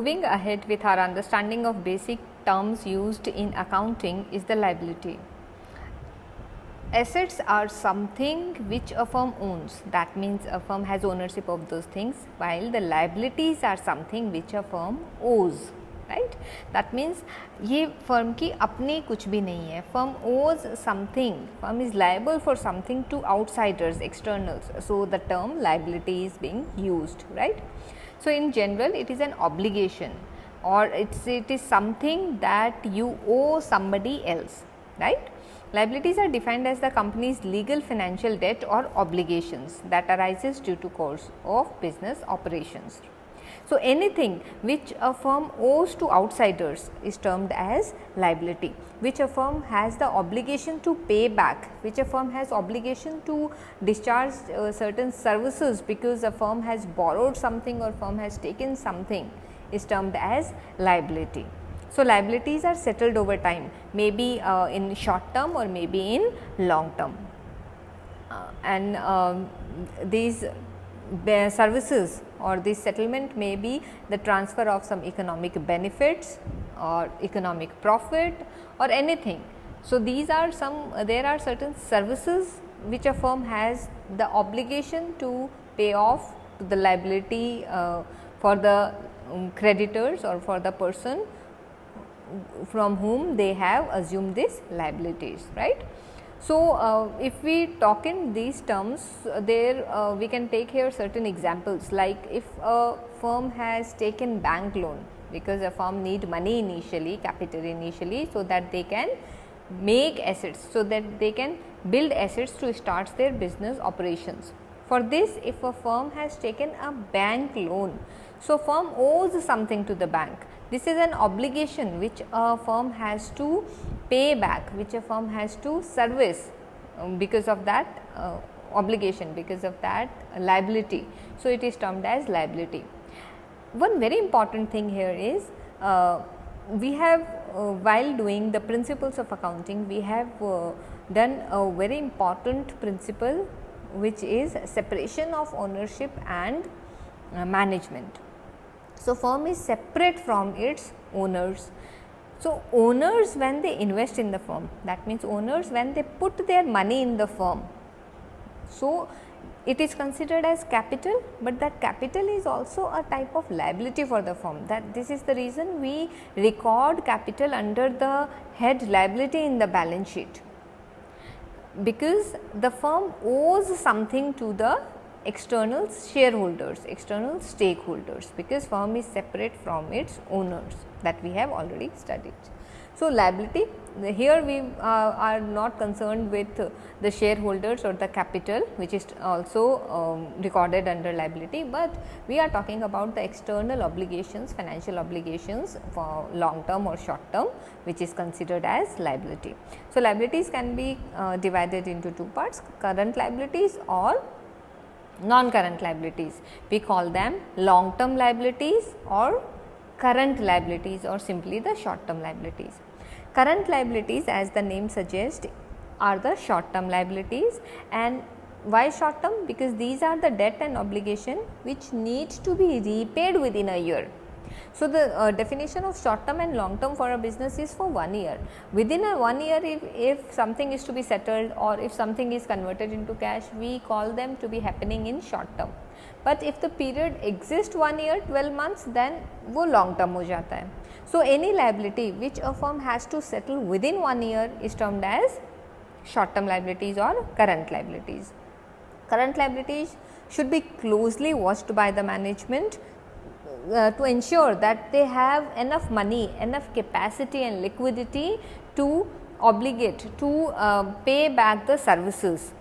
moving ahead with our understanding of basic terms used in accounting is the liability. Assets are something which a firm owns, that means a firm has ownership of those things, while the liabilities are something which a firm owes, right. That means ये firm की अपनी कुछ भी नहीं है, firm owes something, firm is liable for something to outsiders, externals, so the term liability is being used, right. So in general it is an obligation, or it is something that you owe somebody else, right. Liabilities are defined as the company's legal financial debt or obligations that arises due to course of business operations. So anything which a firm owes to outsiders is termed as liability, which a firm has the obligation to pay back, which a firm has obligation to discharge certain services because a firm has borrowed something or firm has taken something, is termed as liability. So services are settled over time, maybe in short term or maybe in long term, and these services or this settlement may be the transfer of some economic benefits or economic profit or anything. So these are there are certain services which a firm has the obligation to pay off to the liability for the creditors or for the person from whom they have assumed these liabilities, right. So if we talk in these terms, there we can take here certain examples, like if a firm has taken bank loan because a firm need money initially, capital initially, so that they can make assets, so that they can build assets to start their business operations. For this, if a firm has taken a bank loan, so firm owes something to the bank. This is an obligation which a firm has to pay back, which a firm has to service because of that obligation, because of that liability. So it is termed as liability. One very important thing here is we have while doing the principles of accounting, we have done a very important principle, which is separation of ownership and management. So firm is separate from its owners. So owners, when they invest in the firm, that means owners when they put their money in the firm, so it is considered as capital, but that capital is also a type of liability for the firm. That this is the reason we record capital under the head liability in the balance sheet, because the firm owes something to the external shareholders, external stakeholders, because firm is separate from its owners, that we have already studied. So liability, here we are not concerned with the shareholders or the capital, which is also recorded under liability, but we are talking about the external obligations, financial obligations for long term or short term, which is considered as liability. So liabilities can be divided into two parts, current liabilities or non-current liabilities. We call them long term liabilities or current liabilities, or simply the short term liabilities. Current liabilities, as the name suggests, are the short term liabilities. And why short term? Because these are the debt and obligation which need to be repaid within a year. So the definition of short term and long term for a business is for 1 year. Within a 1 year, if something is to be settled or if something is converted into cash, we call them to be happening in short term. But if the period exists 1 year, 12 months, then वो long term हो जाता है. So any liability which a firm has to settle within 1 year is termed as short term liabilities or current liabilities. Current liabilities should be closely watched by the management to ensure that they have enough money, enough capacity and liquidity to obligate, to pay back the services,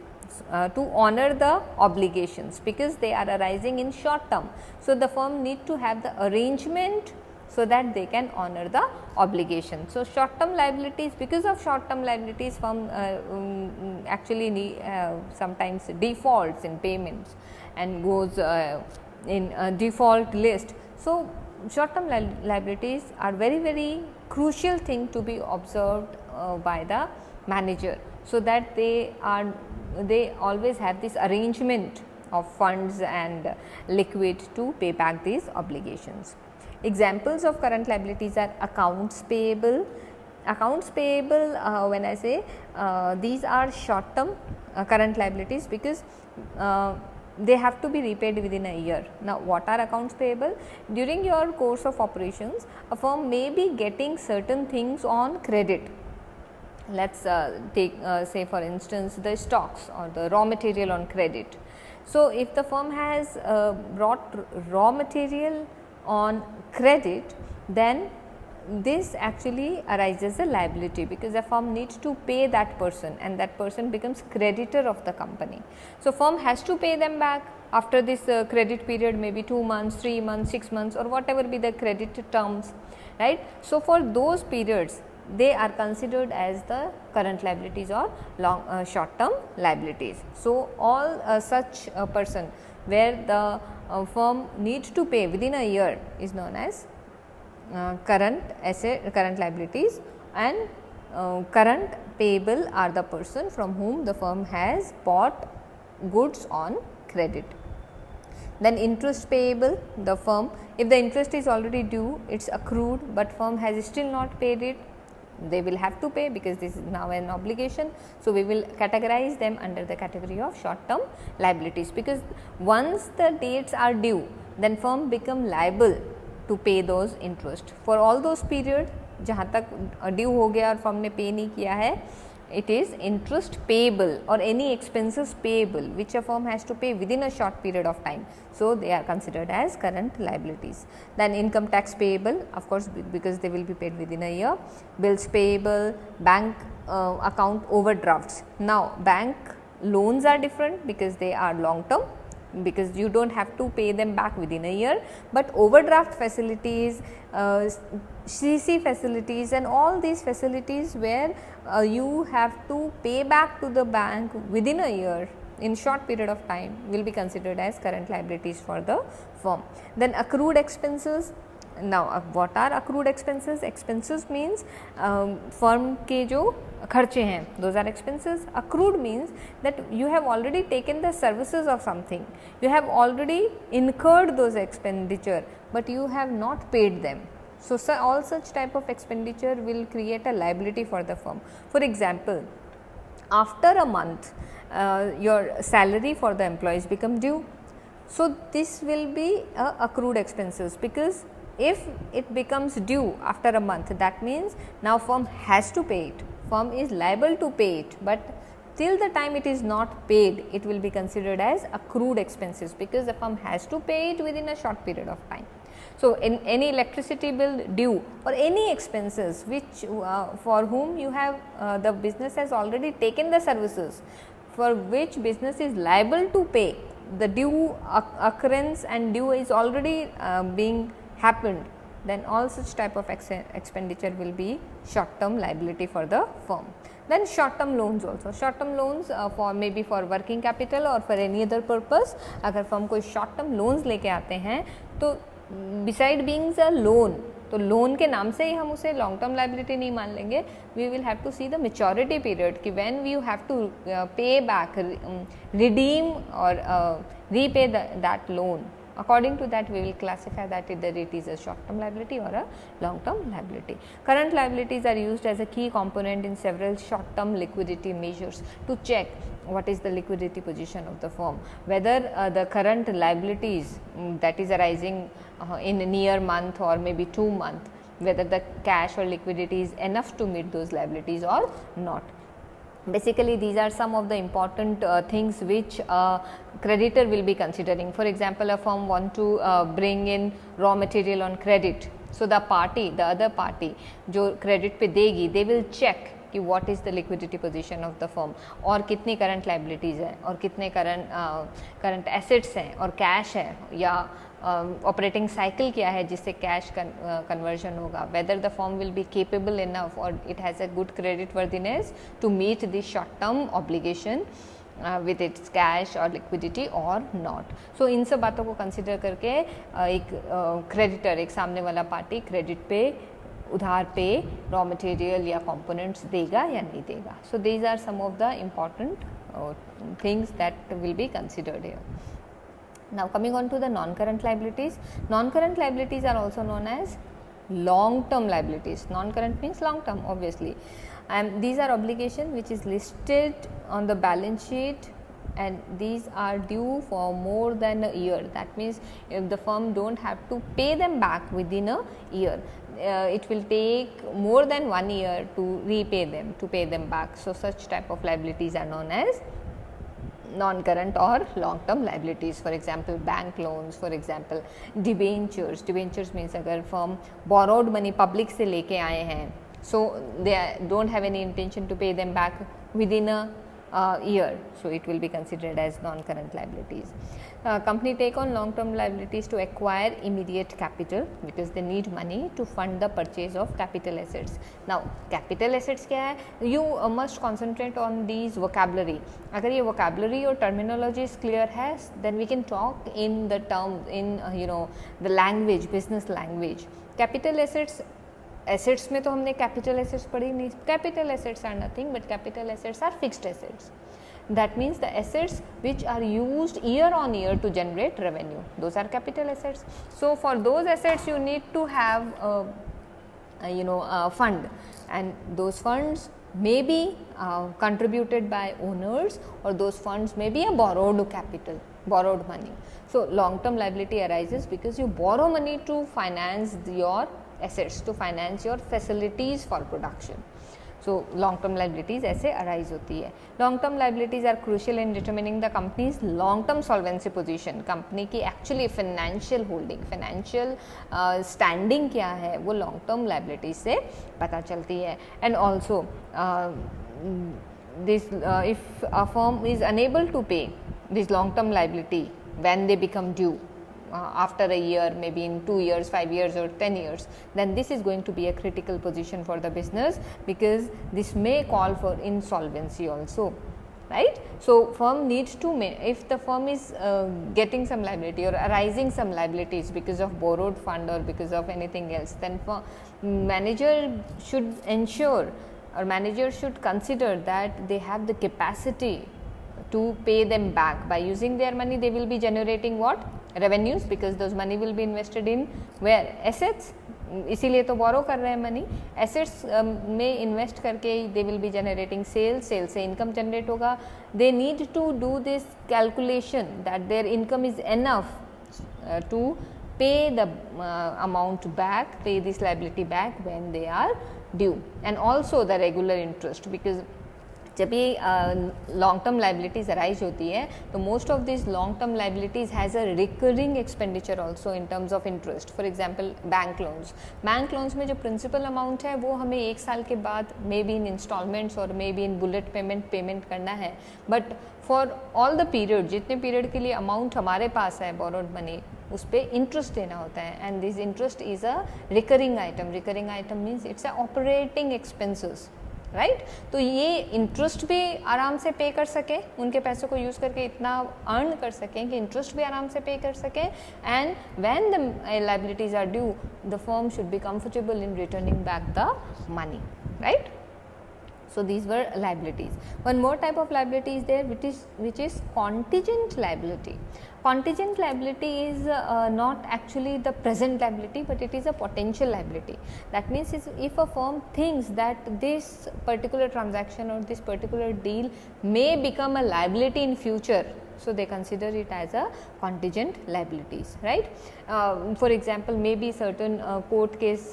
to honor the obligations, because they are arising in short term. So the firm need to have the arrangement so that they can honor the obligation. So short term liabilities, because of short term liabilities, firm actually sometimes defaults in payments and goes in a default list. So short term liabilities are very crucial thing to be observed by the manager, so that they always have this arrangement of funds and liquid to pay back these obligations. Examples of current liabilities are accounts payable. Accounts payable, when I say these are short term current liabilities, because they have to be repaid within a year. Now, what are accounts payable? During your course of operations, a firm may be getting certain things on credit. Let's take say for instance the stocks or the raw material on credit. So, if the firm has brought raw material on credit, then this actually arises a liability, because the firm needs to pay that person and that person becomes creditor of the company. So, firm has to pay them back after this credit period, maybe 2 months, 3 months, 6 months, or whatever be the credit terms, right. So, for those periods they are considered as the current liabilities or long short term liabilities. So, all such a person where the firm needs to pay within a year is known as current liabilities, and current payable are the person from whom the firm has bought goods on credit. Then interest payable, the firm, if the interest is already due, it is accrued, but firm has still not paid it, they will have to pay, because this is now an obligation. So, we will categorize them under the category of short term liabilities, because once the dates are due, then firm become liable to pay those interest for all those period जहाँ तक due हो गया और firm ने पे नहीं किया है. It is interest payable or any expenses payable which a firm has to pay within a short period of time. So, they are considered as current liabilities. Then income tax payable, of course, because they will be paid within a year. Bills payable, bank account overdrafts. Now, bank loans are different because they are long term, because you do not have to pay them back within a year, but overdraft facilities, CC facilities and all these facilities where you have to pay back to the bank within a year in short period of time will be considered as current liabilities for the firm. Then accrued expenses. Now, what are accrued expenses? Expenses means firm के जो खर्चे हैं, those are expenses. Accrued means that you have already taken the services of something, you have already incurred those expenditure, but you have not paid them. So, all such type of expenditure will create a liability for the firm. For example, after a month your salary for the employees become due. So, this will be accrued expenses, because if it becomes due after a month, that means now firm has to pay it, firm is liable to pay it, but till the time it is not paid, it will be considered as accrued expenses, because the firm has to pay it within a short period of time. So, in any electricity bill due or any expenses which for whom you have the business has already taken the services, for which business is liable to pay, the due occurrence and due is already being happened, then all such type of expenditure will be short term liability for the firm. Then short term loans also, short term loans for maybe for working capital or for any other purpose. अगर firm कोई short term loans लेके आते हैं, तो beside being a loan, तो loan के नाम से ही हम उसे लॉन्ग टर्म लाइबिलिटी नहीं मान लेंगे. We will have to see the maturity period कि when we have to pay back, redeem और repay that loan. According to that, we will classify that either it is a short term liability or a long term liability. Current liabilities are used as a key component in several short term liquidity measures to check what is the liquidity position of the firm, whether the current liabilities that is arising in a near month or maybe 2 months, whether the cash or liquidity is enough to meet those liabilities or not. Basically, these are some of the important things which creditor will be considering. For example, a firm want to bring in raw material on credit. So, the other party जो credit पे देगी, they will check कि what is the liquidity position of the firm और कितनी current liabilities है और कितने current assets हैं और cash है या ऑपरेटिंग साइकिल क्या है जिससे कैश कन्वर्जन होगा, whether the firm will be capable enough और it has a good credit worthiness to meet this short term obligation with its cash और लिक्विडिटी और नॉट. सो इन सब बातों को कंसिडर करके एक क्रेडिटर, एक सामने वाला पार्टी क्रेडिट पे, उधार पे रॉ मटेरियल या कंपोनेंट्स देगा या नहीं देगा. So these are some of the important things that will be considered here. Now coming on to the non-current liabilities. Non-current liabilities are also known as long-term liabilities. Non-current means long-term, obviously. And these are obligations which is listed on the balance sheet, and these are due for more than a year. That means if the firm don't have to pay them back within a year, it will take more than 1 year to repay them, to pay them back. So such type of liabilities are known as non-current or long-term liabilities. For example, bank loans, for example, debentures. Debentures means अगर firm borrowed money public से लेके आए हैं, so they don't have any intention to pay them back within a year, so it will be considered as non-current liabilities. Company take on long-term liabilities to acquire immediate capital because they need money to fund the purchase of capital assets. Now capital assets क्या है? You must concentrate on these vocabulary. अगर ये vocabulary और terminology is clear है, then we can talk in the terms in the language, business language. Capital assets, assets में तो हमने capital assets पढ़ी नहीं. Capital assets are nothing but capital assets are fixed assets. That means the assets which are used year on year to generate revenue, those are capital assets. So for those assets you need to have a fund, and those funds may be contributed by owners, or those funds may be a borrowed capital, borrowed money. So long term liability arises because you borrow money to finance your assets, to finance your facilities for production. So long term liabilities ऐसे arise होती है. Long term liabilities are crucial in determining the company's long term solvency position. Company की actually financial holding, financial standing क्या है, वो long term liabilities से पता चलती है. And also this if a firm is unable to pay this long term liability when they become due, after a year, maybe in 2 years, 5 years or 10 years, then this is going to be a critical position for the business, because this may call for insolvency also, right? So firm needs to, if the firm is getting some liability or arising some liabilities because of borrowed fund or because of anything else, then manager should ensure, or manager should consider that they have the capacity to pay them back. By using their money, they will be generating what? Revenues, because those money will be invested in where? Assets. इसीलिए तो borrow कर रहे हैं money. Assets में invest करके they will be generating sales, sales से income generate होगा. They need to do this calculation that their income is enough to pay the amount back, pay this liability back when they are due, and also the regular interest, because जब ये long term liabilities arise होती है तो most of this long term liabilities has a recurring expenditure also in terms of interest. For example bank loans में जो principal amount है वो हमें 1 साल के बाद मे बी इन इंस्टॉलमेंट्स और may be in bullet payment करना है, but for all the period, जितने पीरियड के लिए अमाउंट हमारे पास है बोरोड मनी, उस पर इंटरेस्ट देना होता है. And this interest is a recurring item. Recurring item means it's a operating expenses, right. तो ये इंटरेस्ट भी आराम से पे कर सकें, उनके पैसों को यूज़ करके इतना अर्न कर सकें कि इंटरेस्ट भी आराम से पे कर सकें. And when the liabilities are due, the firm should be comfortable in returning back the money, right. So these were liabilities. One more type of liability is there, which is contingent liability. Contingent liability is not actually the present liability, but it is a potential liability. That means if a firm thinks that this particular transaction or this particular deal may become a liability in future, so they consider it as a contingent liabilities, right. For example, maybe certain court case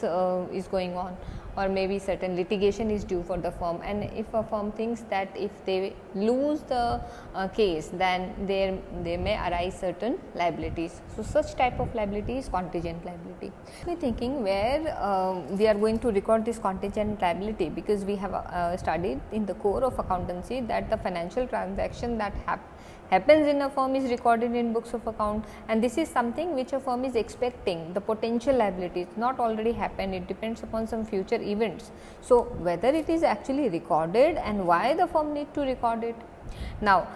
is going on, or maybe certain litigation is due for the firm, and if a firm thinks that if they lose the case, then there may arise certain liabilities. So such type of liability is contingent liability. We are thinking where we are going to record this contingent liability, because we have studied in the core of accountancy that the financial transaction that happens in a firm is recorded in books of account, and this is something which a firm is expecting. The potential liability is not already happened, it depends upon some future events. So whether it is actually recorded and why the firm need to record it. Now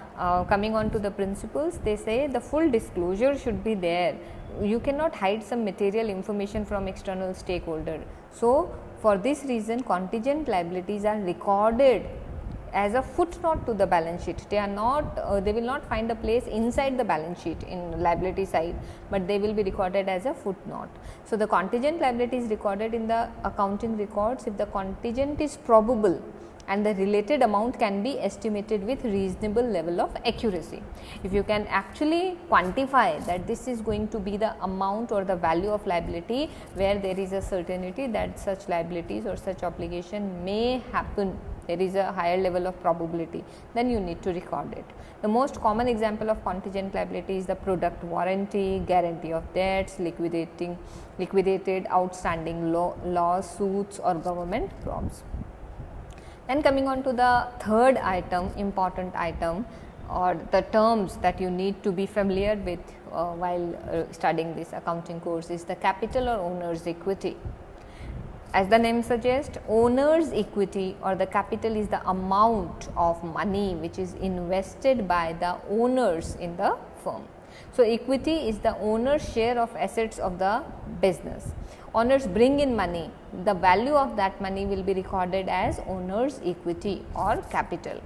coming on to the principles, they say the full disclosure should be there. You cannot hide some material information from external stakeholder. So for this reason, contingent liabilities are recorded as a footnote to the balance sheet. They are not, they will not find a place inside the balance sheet in liability side, but they will be recorded as a footnote. So, the contingent liability is recorded in the accounting records if the contingent is probable and the related amount can be estimated with reasonable level of accuracy. If you can actually quantify that this is going to be the amount or the value of liability where there is a certainty that such liabilities or such obligation may happen, there is a higher level of probability, then you need to record it. The most common example of contingent liability is the product warranty, guarantee of debts, liquidated outstanding lawsuits or government probes. Then coming on to the third item, important item, or the terms that you need to be familiar with while studying this accounting course, is the capital or owner's equity. As the name suggests, owner's equity or the capital is the amount of money which is invested by the owners in the firm. So, equity is the owner's share of assets of the business. Owners bring in money, the value of that money will be recorded as owner's equity or capital.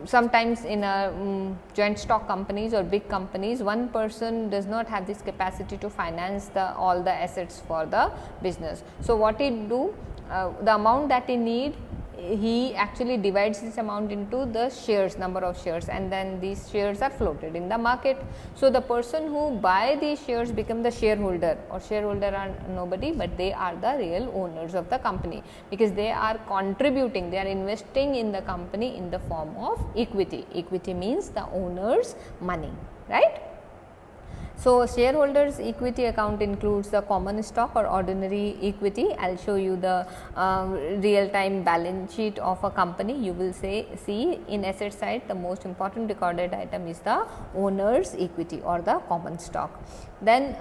Sometimes in a joint stock companies or big companies, one person does not have this capacity to finance all the assets for the business. So, what he do, the amount that he need, he actually divides this amount into the shares, number of shares, and then these shares are floated in the market. So, the person who buy these shares become the shareholder, or shareholder are nobody, but they are the real owners of the company, because they are contributing, they are investing in the company in the form of equity. Equity means the owner's money, right. So, shareholders equity account includes the common stock or ordinary equity. I will show you the real time balance sheet of a company. You will see in asset side the most important recorded item is the owner's equity or the common stock. Then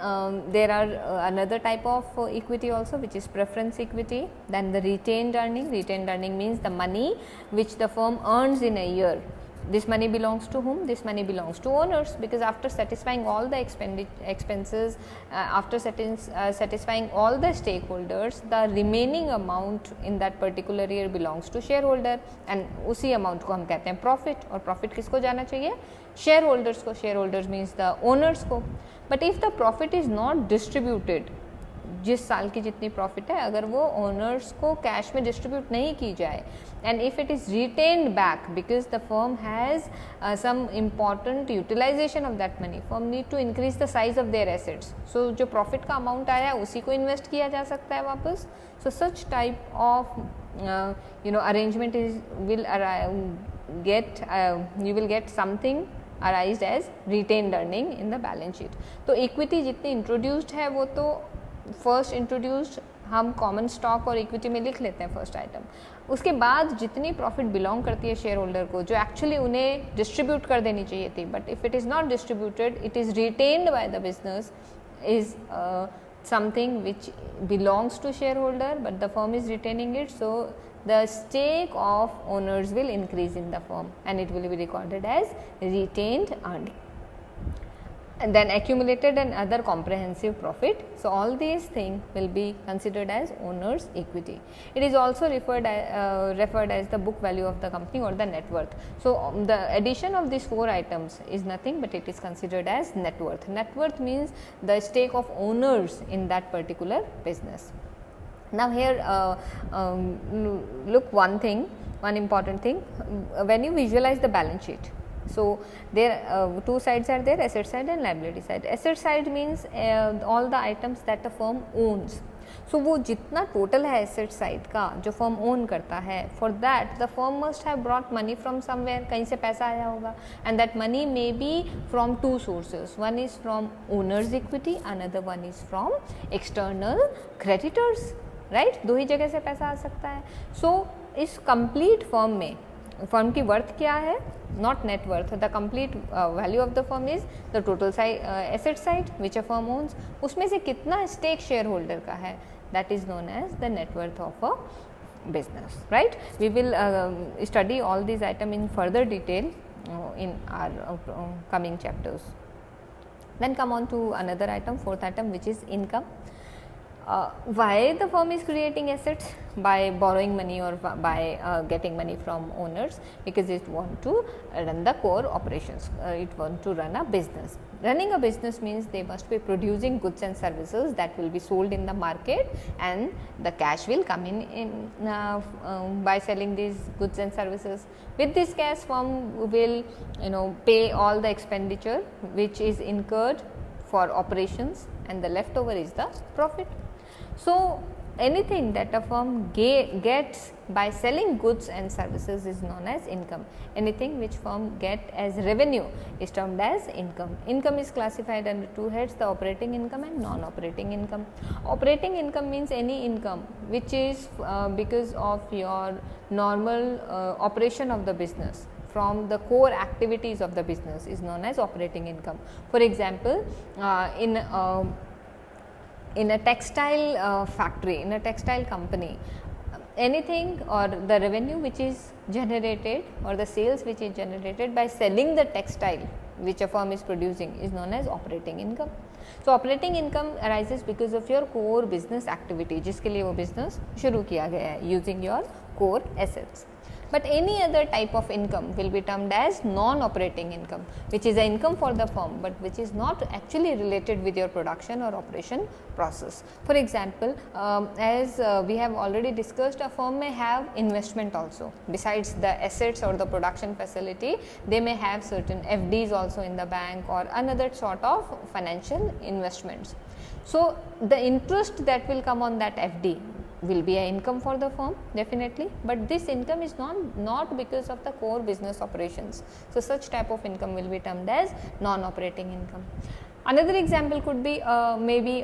there are another type of equity also, which is preference equity. Then the retained earning. Retained earning means the money which the firm earns in a year. This money belongs to whom? This money belongs to owners, because after satisfying all the expenses, after satisfying all the stakeholders, the remaining amount in that particular year belongs to shareholder, and उसी amount को हम कहते हैं profit, और profit किसको जाना चाहिए? Shareholders को. Shareholders means the owners को. But if the profit is not distributed, जिस साल की जितनी प्रॉफिट है, अगर वो ओनर्स को कैश में डिस्ट्रीब्यूट नहीं की जाए, and if it is retained back because the firm has some important utilisation of that money, firm need to increase the size of their assets, so जो प्रॉफिट का अमाउंट आया है उसी को इन्वेस्ट किया जा सकता है वापस. So such type of arrangement is you will get something arised as retained earning in the balance sheet. तो इक्विटी जितनी इंट्रोड्यूस्ड है वो तो फर्स्ट इंट्रोड्यूस्ड हम कॉमन स्टॉक और इक्विटी में लिख लेते हैं फर्स्ट आइटम. उसके बाद जितनी प्रॉफिट बिलोंग करती है शेयर होल्डर को, जो एक्चुअली उन्हें डिस्ट्रीब्यूट कर देनी चाहिए थी, but if it is not distributed, it is retained by the business, is something which belongs to shareholder, but the firm is retaining it. So, the stake of owners will increase in the firm and it will be recorded as retained earning. And then accumulated and other comprehensive profit. So, all these things will be considered as owner's equity. It is also referred as the book value of the company or the net worth. So, the addition of these 4 items is nothing but it is considered as net worth. Net worth means the stake of owners in that particular business. Now, here look one important thing, when you visualize the balance sheet. So, there 2 sides are there, asset side and liability side. Asset side means all the items that the firm owns. So, वो जितना total है asset side का जो firm own करता है, for that the firm must have brought money from somewhere, कहीं से पैसा आया होगा, and that money may be from 2 sources. One is from owner's equity, another one is from external creditors, right? 2 ही जगह से पैसा आ सकता है. So, इस complete firm में फर्म की वर्थ क्या है? Not net worth. The complete value of the firm is the total asset side which a firm owns. उसमें से कितना स्टेक शेयर होल्डर का है, that is known as the net worth of a business, right? We will study all these items in further detail in our coming chapters. Then come on to another item, 4th item, which is income. Why the firm is creating assets? By borrowing money or by getting money from owners, because it want to run the core operations, it want to run a business. Running a business means they must be producing goods and services that will be sold in the market, and the cash will come in by selling these goods and services. With this cash, firm will pay all the expenditure which is incurred for operations, and the leftover is the profit. So, anything that a firm gets by selling goods and services is known as income. Anything which firm get as revenue is termed as income. Income is classified under two heads, the operating income and non-operating income. Operating income means any income which is because of your normal operation of the business, from the core activities of the business, is known as operating income. For example, in a textile factory, in a textile company, anything or the revenue which is generated or the sales which is generated by selling the textile which a firm is producing is known as operating income. So, operating income arises because of your core business activity, जिसके लिए वो business शुरू किया गया है, using your core assets. But any other type of income will be termed as non-operating income, which is an income for the firm, but which is not actually related with your production or operation process. For example, as we have already discussed, a firm may have investment also. Besides the assets or the production facility, they may have certain FDs also in the bank or another sort of financial investments. So, the interest that will come on that FD will be an income for the firm, definitely, but this income is not because of the core business operations. So, such type of income will be termed as non-operating income. Another example could be maybe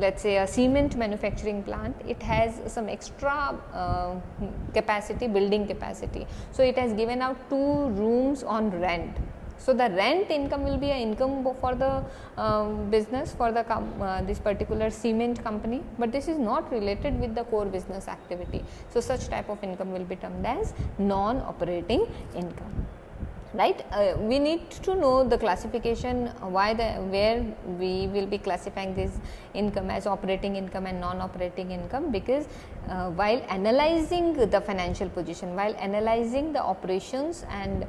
let us say a cement manufacturing plant. It has some extra capacity, building capacity. So, it has given out 2 rooms on rent. So, the rent income will be an income for the business, for the this particular cement company, but this is not related with the core business activity. So, such type of income will be termed as non-operating income. Right, we need to know the classification, where we will be classifying this income as operating income and non-operating income, because while analyzing the financial position, while analyzing the operations and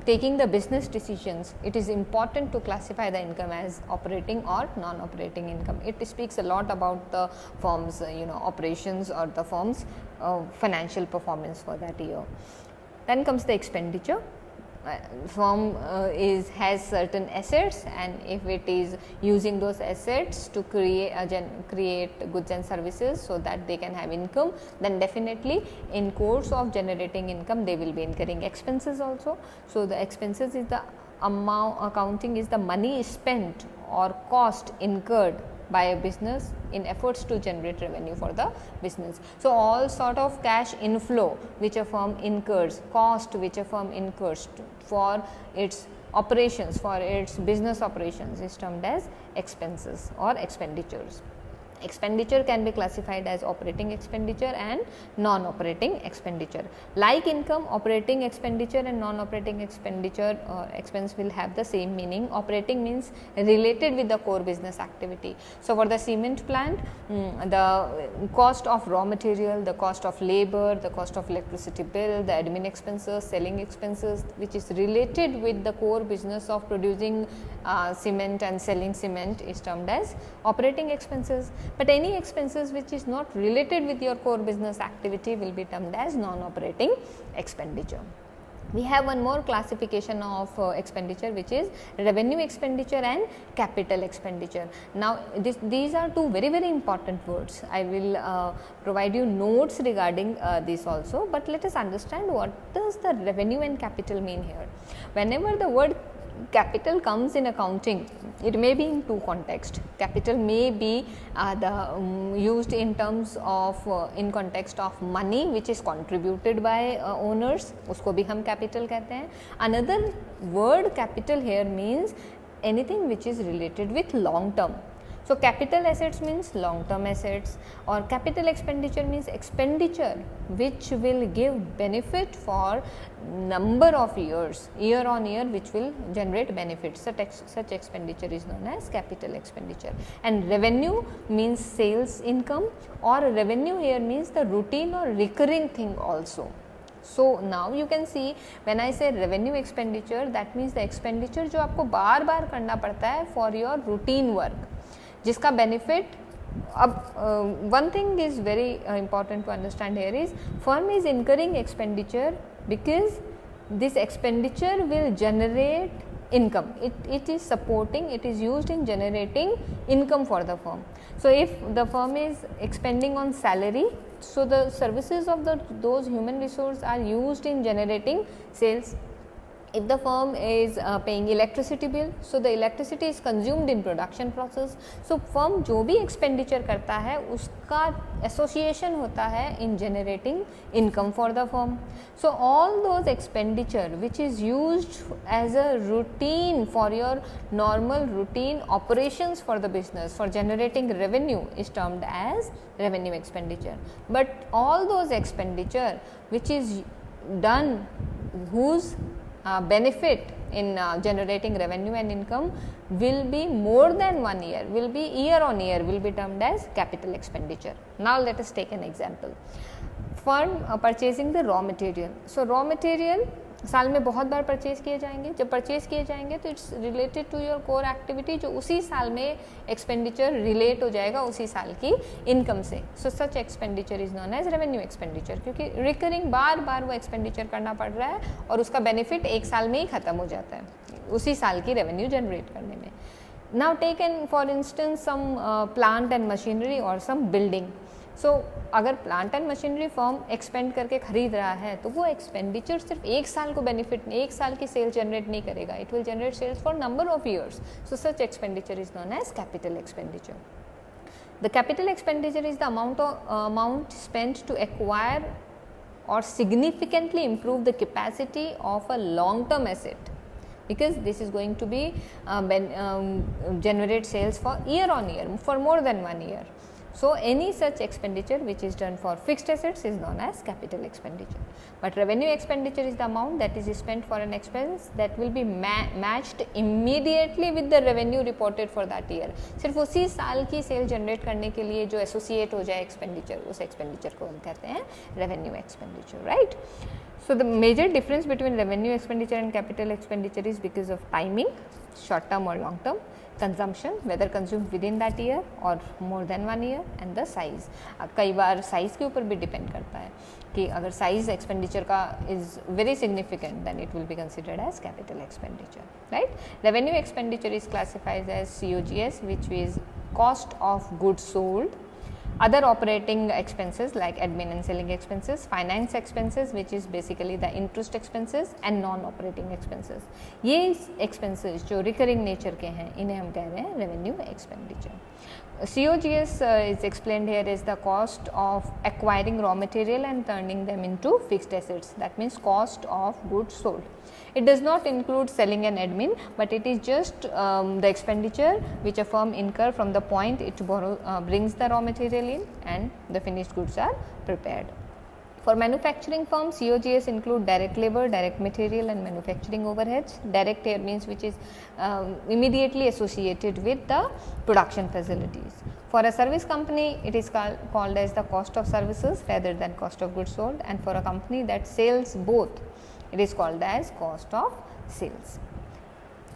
taking the business decisions, it is important to classify the income as operating or non-operating income. It speaks a lot about the firm's operations or the firm's financial performance for that year. Then comes the expenditure. Firm has certain assets, and if it is using those assets to create goods and services so that they can have income, then definitely in course of generating income they will be incurring expenses also. So, the expenses is the amount, accounting is the money spent or cost incurred by a business in efforts to generate revenue for the business. So, all sort of cash inflow which a firm incurs, cost which a firm incurs for its operations, for its business operations, is termed as expenses or expenditures. Expenditure can be classified as operating expenditure and non-operating expenditure. Like income, operating expenditure and non-operating expenditure expense will have the same meaning. Operating means related with the core business activity. So, for the cement plant, the cost of raw material, the cost of labor, the cost of electricity bill, the admin expenses, selling expenses, which is related with the core business of producing cement and selling cement, is termed as operating expenses. But any expenses which is not related with your core business activity will be termed as non-operating expenditure. We have one more classification of expenditure, which is revenue expenditure and capital expenditure. Now, these are two very important words. I will provide you notes regarding this also, but let us understand what does the revenue and capital mean here. Whenever the word capital comes in accounting, it may be in two contexts. Capital may be used in terms of in context of money which is contributed by owners, उसको भी हम capital कहते हैं. Another word capital here means anything which is related with long term. So capital assets means long term assets, or capital expenditure means expenditure which will give benefit for number of years, year on year, which will generate benefits. Such expenditure is known as capital expenditure. And revenue means sales income, or revenue here means the routine or recurring thing also. So now you can see when I say revenue expenditure, that means the expenditure जो आपको बार बार करना पड़ता है for your routine work, जिसका benefit अब one thing is very important to understand here is firm is incurring expenditure because this expenditure will generate income. It is supporting, it is used in generating income for the firm. So if the firm is expending on salary, so the services of those human resource are used in generating sales. If the firm is paying electricity bill, so the electricity is consumed in production process. So firm जो भी expenditure करता है उसका association होता है in generating income for the firm. So all those expenditure which is used as a routine for your normal routine operations for the business for generating revenue is termed as revenue expenditure. But all those expenditure which is done whose benefit in generating revenue and income will be more than 1 year, will be year on year, will be termed as capital expenditure. Now let us take an example. Firm purchasing the raw material. So raw material साल में बहुत बार purchase किए जाएंगे. जब purchase किए जाएंगे तो it's related to your core activity, जो उसी साल में एक्सपेंडिचर रिलेट हो जाएगा उसी साल की इनकम से. So such expenditure is known as revenue expenditure, क्योंकि रिकरिंग बार बार वो एक्सपेंडिचर करना पड़ रहा है और उसका बेनिफिट एक साल में ही खत्म हो जाता है उसी साल की रेवेन्यू जनरेट करने में. Now taken for instance some plant and machinery और सम बिल्डिंग. सो अगर plant and machinery firm expand करके खरीद रहा है तो वो एक्सपेंडिचर सिर्फ एक साल को बेनिफिट, एक साल की सेल जनरेट नहीं करेगा. It will generate sales for number of years. So such expenditure is known as capital expenditure. The capital expenditure is the amount spent to acquire or significantly improve the capacity of a long term asset, because this is going to be generate sales for year on year for more than 1 year. So any such expenditure which is done for fixed assets is known as capital expenditure. But revenue expenditure is the amount that is spent for an expense that will be matched immediately with the revenue reported for that year. सिर्फ उसी साल की sale generate करने के लिए जो associate हो जाए एक्सपेंडिचर, उस एक्सपेंडिचर को हम कहते हैं revenue expenditure, right. So the major difference between revenue expenditure and capital expenditure is because of timing, short term or long term, consumption, whether consumed within that year or more than 1 year, and the size. कई बार size के ऊपर भी depend करता है कि अगर size expenditure का is very significant then it will be considered as capital expenditure, right. Revenue expenditure is classified as COGS, which is cost of goods sold. Other operating expenses like admin and selling expenses, finance expenses which is basically the interest expenses, and non-operating expenses. ये expenses जो recurring nature के हैं इन्हें हम कह रहे हैं revenue expenditure. COGS is explained here as the cost of acquiring raw material and turning them into fixed assets. That means cost of goods sold. It does not include selling and admin, but it is just the expenditure which a firm incur from the point it brings the raw material in and the finished goods are prepared. For manufacturing firms, COGS include direct labor, direct material and manufacturing overheads. Direct here means which is immediately associated with the production facilities. For a service company, it is called as the cost of services rather than cost of goods sold, and for a company that sells both, it is called as cost of sales.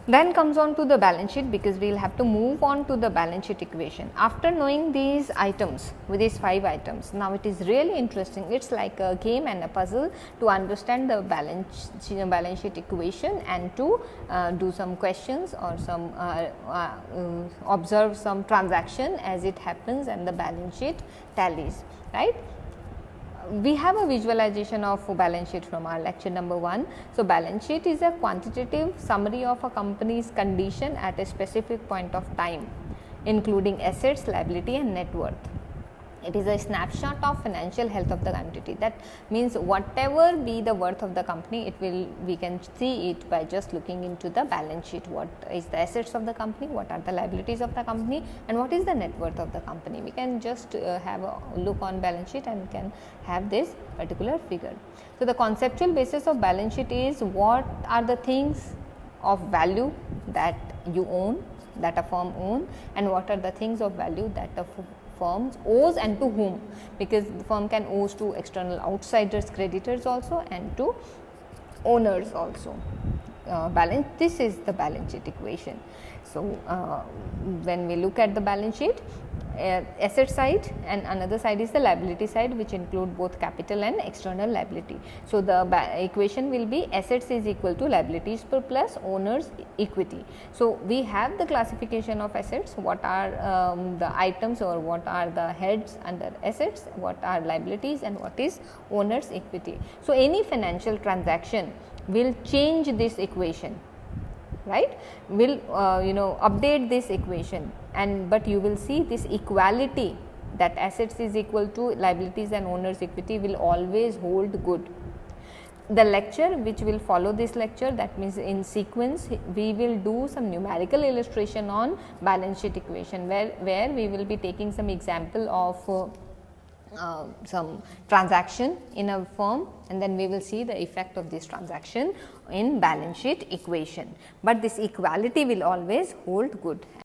Then comes on to the balance sheet, because we will have to move on to the balance sheet equation. After knowing these items, with these 5 items, now it is really interesting. It's like a game and a puzzle to understand the balance sheet equation and to do some questions or some observe some transaction as it happens and the balance sheet tallies, right. We have a visualization of balance sheet from our lecture number 1. So balance sheet is a quantitative summary of a company's condition at a specific point of time, including assets, liability and net worth. It is a snapshot of financial health of the entity. That means whatever be the worth of the company, it will, we can see it by just looking into the balance sheet. What is the assets of the company, what are the liabilities of the company, and what is the net worth of the company. We can just have a look on balance sheet and can have this particular figure. So, the conceptual basis of balance sheet is what are the things of value that you own, that a firm owns, and what are the things of value that a firm owes and to whom, because the firm can owe to external outsiders, creditors also, and to owners also. This is the balance sheet equation. So, when we look at the balance sheet, asset side and another side is the liability side, which include both capital and external liability. So, the equation will be assets is equal to liabilities per plus owners equity. So, we have the classification of assets, what are the items or what are the heads under assets, what are liabilities, and what is owners equity. So, any financial transaction will change this equation, right, will update this equation, and but you will see this equality, that assets is equal to liabilities and owners equity will always hold good. The lecture which will follow this lecture, that means in sequence, we will do some numerical illustration on balance sheet equation, where we will be taking some example of some transaction in a firm, and then we will see the effect of this transaction in balance sheet equation, but this equality will always hold good.